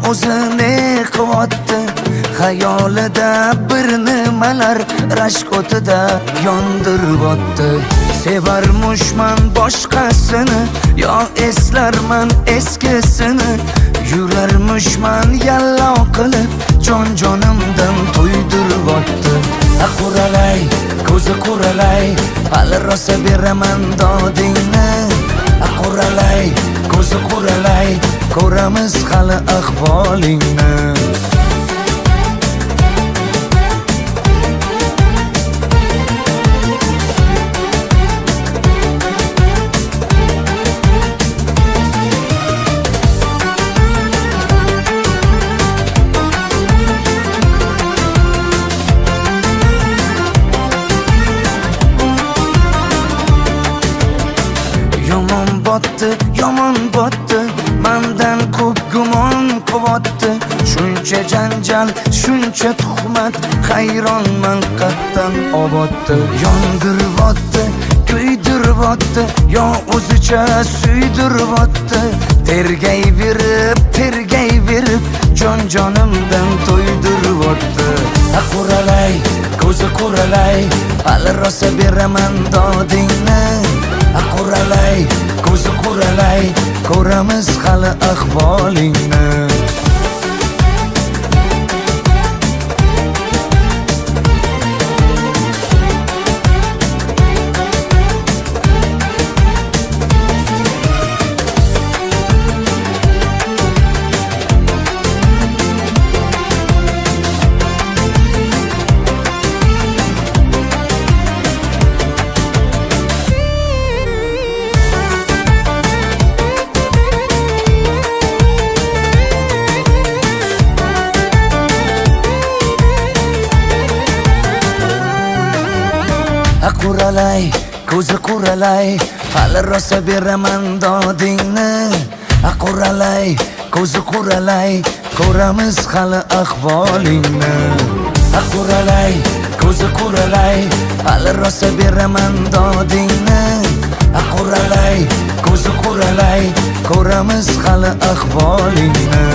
o'zini qilyapti. Xayolida bir nimalar rashk o'tida yondiryapti. Sevarmushman boshqasini, yo eslarman eskisini. Yurarmushman yallo qilib, jonimdan to'ydiryapti. Quralay, ko'zi quralay, hali rosa beraman dodingni. Quralay, ko'zi quralay, ko'ramiz hali ahvolingni. Yomon botdi, mendan ko'p gumon qilyapti. Shuncha janjal, shuncha tuhmat, hayronman qatdan oboddi. Yondiryapti, kuydiryapti, yo o'zicha suydiryapti. Tergayverib, jonimdan to'ydiryapti. Quralay, ko'zi quralay, hali rosa beraman dodingni. Quralay, ko'zi quralay, ko'ramiz hali ahvolingni. Quralay, ko'zi quralay, hali rosa beraman dodingni. Quralay, ko'zi quralay, ko'ramiz hali ahvolingni. Quralay, ko'zi quralay, hali rosa beraman dodingni. Quralay, ko'zi quralay, ko'ramiz hali ahvolingni.